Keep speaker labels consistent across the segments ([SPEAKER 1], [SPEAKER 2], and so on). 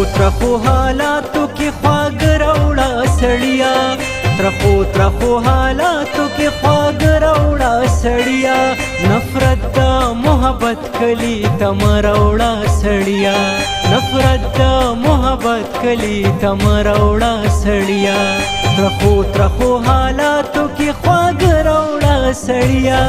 [SPEAKER 1] ترخو حالاتو کې خواږ راوړه سړیا ترخو حالاتو کې خواږ راوړه سړیا نفرت د محبت کلی تم راوړه سړیا نفرت د محبت کلی تم راوړه سړیا ترخو حالاتو کې خواږ راوړه سړیا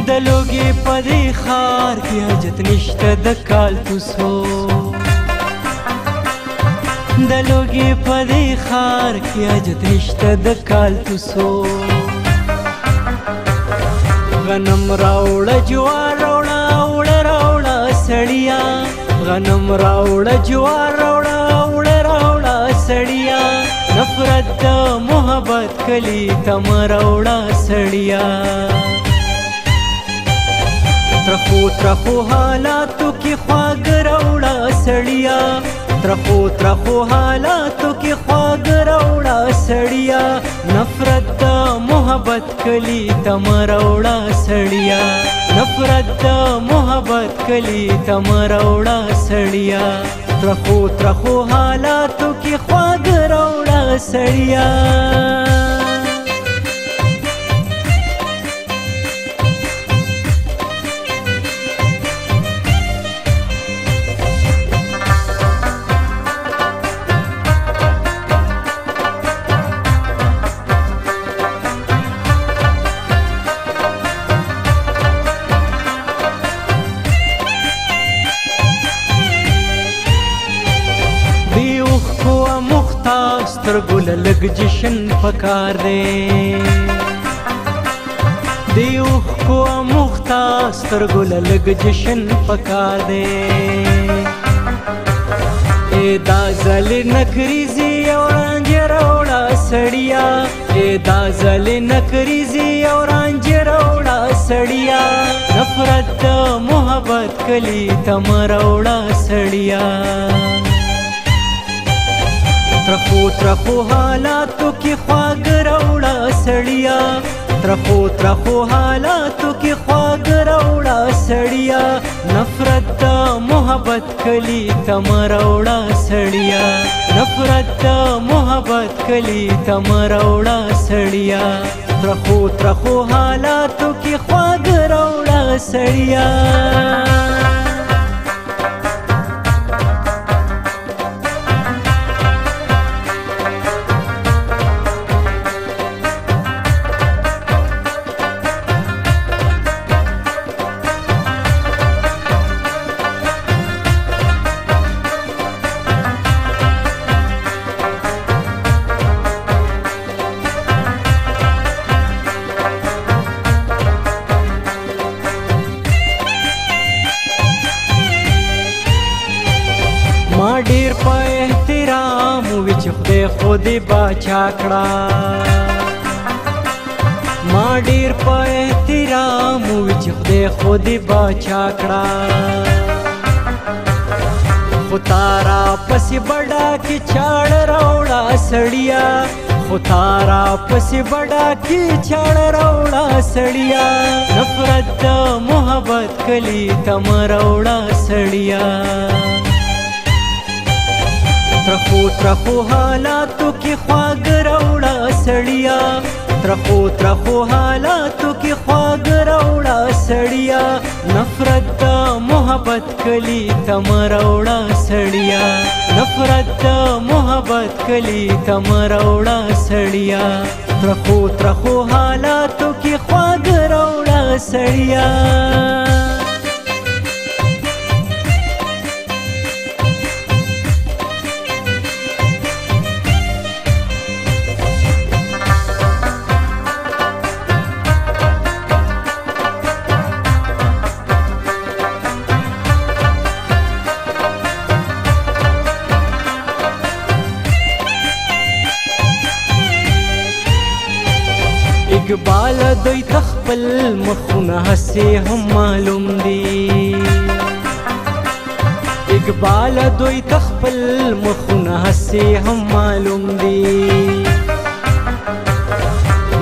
[SPEAKER 1] د لوګي پدې خار کې حاجت نشته د کالتوسو د لوګي پدې خار کې حاجت نشته د کالتوسو غنم راوړه جوار راوړه سړیا غنم راوړه جوار راوړه سړیا نفرت د محبت کلی تم راوړه سړیا ترخو حالاتو کې خواږ راوړه سړیا ترخو حالاتو کې خواږ راوړه سړیا نفرت د محبت کلی تم راوړه سړیا نفرت د محبت کلی تم راوړه سړیا ترخو حالاتو کې خواږ راوړه سړیا سترګل لګ جشن پکار دی دیو کو مختا سترګل لګ جشن پکار دی اے دا زل نکریزی اورانج راوړه سړیا اے دا زل نکریزی اورانج راوړه سړیا نفرت د محبت کلی تم راوړه سړیا ترخو حالاتو کې خواږ راوړه سړیا ترخو حالاتو کې خواږ راوړه سړیا نفرت د محبت کلی تم راوړه سړیا نفرت د محبت کلی تم راوړه سړیا ترخو حالاتو کې خواږ راوړه سړیا ما ډیر په احترام وی چې خدای خودي باچا کړه ما ډیر په احترام وی چې خدای خودي باچا کړه خو تارا پسې بڑا کې چاړ راوړه سړیا خو تارا پسې بڑا کې چاړ راوړه سړیا نفرت د محبت کلی تم راوړه سړیا ترخو حالاتو کې خواږ راوړه سړیا ترخو حالاتو کې خواږ راوړه سړیا نفرت د محبت کلی تم راوړه سړیا نفرت د محبت کلی تم راوړه سړیا ترخو حالاتو کې خواږ راوړه سړیا دوی تخپل مخونه هسې هم معلوم دي اقبال دوی تخپل مخونه هسې هم معلوم دي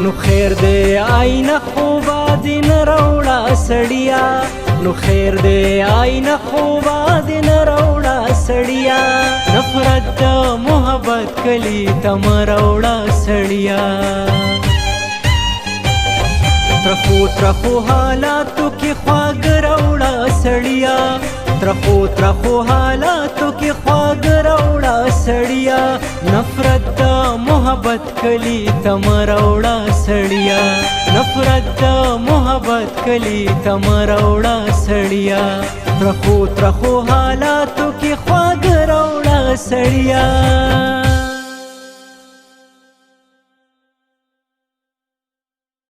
[SPEAKER 1] نو خیر دی آینه خوبا دې نه راوړه سړیا نو خیر دی آینه خوبا دې نه راوړه سړیا نفرت د محبت کلی ته مه راوړه سړیا ترخو ترخو حالاتو کې خواږه راوړه سړیا ترخو ترخو حالاتو کې خواږه راوړه سړیا نفرت د محبت کلی ته مه راوړه سړیا نفرت د محبت کلی ته مه راوړه سړیا ترخو ترخو حالاتو کې خواږه راوړه سړیا